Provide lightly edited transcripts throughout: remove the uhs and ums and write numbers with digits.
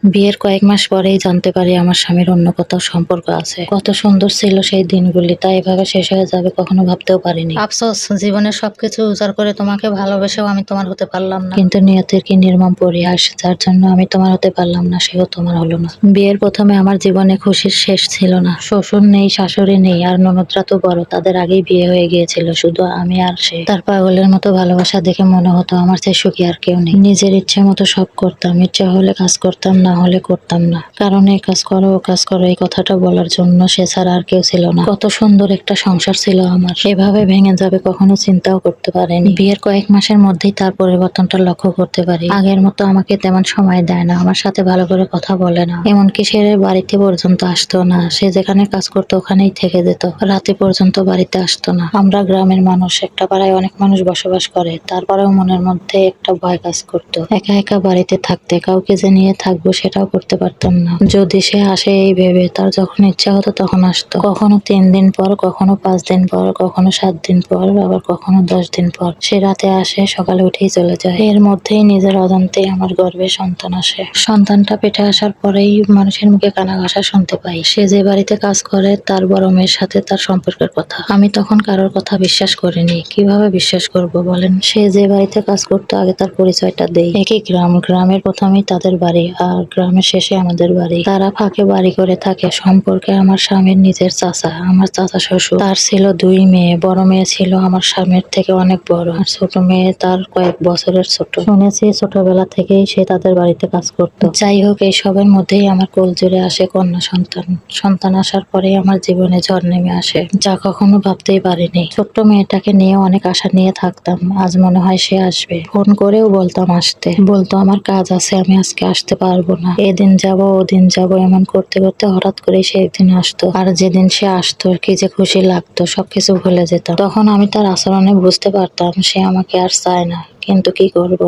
বিয়ের কয়েক মাস পরেই জানতে পারি আমার স্বামীর অন্য কোথাও সম্পর্ক আছে। কত সুন্দর ছিল সেই দিনগুলি, তা এভাবে শেষ হয়ে যাবে কখনো ভাবতেও পারিনি। আফসোস, জীবনের সবকিছু উজাড় করে তোমাকে ভালোবেসেও আমি তোমার হতে পারলাম না। কিন্তু নিয়তির কি নির্মম পরিহাস, যার জন্য আমি তোমার হতে পারলাম না সেও তোমার হলো না। বিয়ের প্রথমে আমার জীবনে খুশির শেষ ছিল না। শ্বশুর নেই, শাশুড়ি নেই, আর ননদরা তো বড়, তাদের আগেই বিয়ে হয়ে গিয়েছিল, শুধু আমি আর সে। তার পাগলের মতো ভালোবাসা দেখে মনে হতো আমার চেয়ে সুখী আর কেউ নেই। নিজের ইচ্ছে মতো সব করতাম, ইচ্ছা হলে কাজ করতাম, না হলে করতাম না। কারণ এই কাজ করো ও কাজ করো এই কথাটা বলার জন্য সে ছাড়া আর কেউ ছিল না। কত সুন্দর একটা সংসার ছিল আমার, এভাবে ভেঙে যাবে কখনো চিন্তাও করতে পারিনি। বিয়ের কয়েক মাসের মধ্যেই তার পরিবর্তনটা লক্ষ্য করতে পারি। আগের মতো আমাকে তেমন সময় দেয় না, আমার সাথে ভালো করে কথা বলে না, এমনকি সে বাড়িতে পর্যন্ত আসতো না। সে যেখানে কাজ করতো ওখানেই থেকে যেত, রাতে পর্যন্ত বাড়িতে আসতো না। আমরা গ্রামের মানুষ, একটা পাড়ায় অনেক মানুষ বসবাস করে, তারপরেও মনের মধ্যে একটা ভয় কাজ করতো একা একা বাড়িতে থাকতে। কাউকে যে নিয়ে থাকবো সেটাও করতে পারতাম না। যদি সে আসে এই ভেবে, তার যখন ইচ্ছা হতো তখন আসতো, কখনো 3 দিন পর, কখনো 5 দিন পর, কখনো 7 দিন পর, আবার কখনো 10 দিন পর। সে রাতে আসে, সকালে উঠেই চলে যায়। এর মধ্যেই নিজের অজান্তেই আমার গর্ভে সন্তান আসে। সন্তানটা পেটে আসার পরেই মানুষের মুখে কানা ঘষা শুনতে পাই সে যে বাড়িতে কাজ করে তার বড় মেয়ের সাথে তার সম্পর্কের কথা। আমি তখন কারোর কথা বিশ্বাস করিনি। কিভাবে বিশ্বাস করব বলেন? সে যে বাড়িতে কাজ করতো আগে তার পরিচয়টা দেই। একই গ্রাম, গ্রামের প্রথমেই তাদের বাড়ি, আর গ্রামের শেষে আমাদের বাড়ি। তারা ফাঁকে বাড়ি করে থাকে। সম্পর্কে আমার স্বামীর নিজের চাচা, আমার চাচা শ্বশুর। তার ছিল 2 মেয়ে, বড় মেয়ে ছিল আমার স্বামীর থেকে অনেক বড়, আর ছোট মেয়ে তার কয়েক বছরের ছোট। শুনেছি ছোটবেলা থেকেই সে তাদের বাড়িতে কাজ করতো। যাই হোক, এই সবের মধ্যেই আমার কোল জুড়ে আসে কন্যা সন্তান। সন্তান আসার পরেই আমার জীবনে ঝড় নেমে আসে, যা কখনো ভাবতেই পারিনি। ছোট্ট মেয়েটাকে নিয়ে অনেক আশা নিয়ে থাকতাম, আজ মনে হয় সে আসবে। ফোন করেও বলতাম আসতে, বলতো আমার কাজ আছে, আমি আজকে আসতে পারবো না, এদিন যাব ওদিন যাব, এমন করতে করতে হঠাৎ করেই সে একদিন আসতো। আর যেদিন সে আসতো কি যে খুশি লাগতো, সবকিছু ভুলে যেতাম। তখন আমি তার আচরণে বুঝতে পারতাম সে আমাকে আর চায় না, কিন্তু কি করব,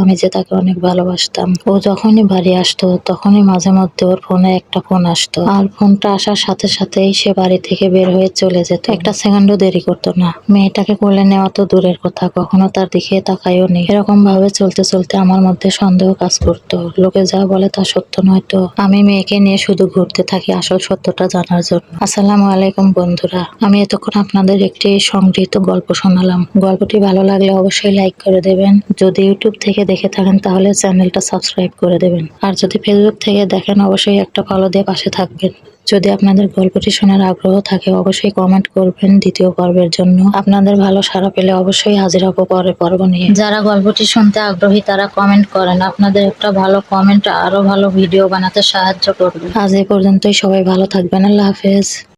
আমি যে তাকে অনেক ভালোবাসতাম। ও যখনই বাড়ি আসতো তখনই মাঝে মধ্যে ওর ফোনে একটা ফোন আসতো, আর ফোনটা আসার সাথে সাথেই সে বাড়ি থেকে বের হয়ে চলে যেত, একটা সেকেন্ডও দেরি করতো না। মেয়েটাকে কোলে নেওয়া তো দূরের কথা, কখনো তার দিকে তাকাইও নি। এরকম ভাবে চলতে চলতে আমার মধ্যে সন্দেহ কাজ করতো, লোকে যা বলে তা সত্য নয়তো। আমি মেয়েকে নিয়ে শুধু ঘুরতে থাকি আসল সত্যটা জানার জন্য। আসসালামু আলাইকুম বন্ধুরা, আমি এতক্ষণ আপনাদের একটি সংগৃহীত গল্প শোনালাম। গল্পটি ভালো লাগলে অবশ্যই লাইক করে দেবেন। যদি ইউটিউব থেকে দেখে থাকেন তাহলে চ্যানেলটা সাবস্ক্রাইব করে দেবেন, আর যদি ফেসবুক থেকে দেখেন অবশ্যই একটা ফলো দিয়ে পাশে থাকবেন। যদি আপনাদের গল্পটি শোনার আগ্রহ থাকে অবশ্যই কমেন্ট করবেন দ্বিতীয় পর্বের জন্য। আপনাদের ভালো সাড়া পেলে অবশ্যই হাজির হব পরের পর্ব নিয়ে। যারা গল্পটি শুনতে আগ্রহী তারা কমেন্ট করেন, আপনাদের একটা ভালো কমেন্ট আরো ভালো ভিডিও বানাতে সাহায্য করবে। আজ এই পর্যন্তই, সবাই ভালো থাকবেন। আল্লাহ হাফেজ।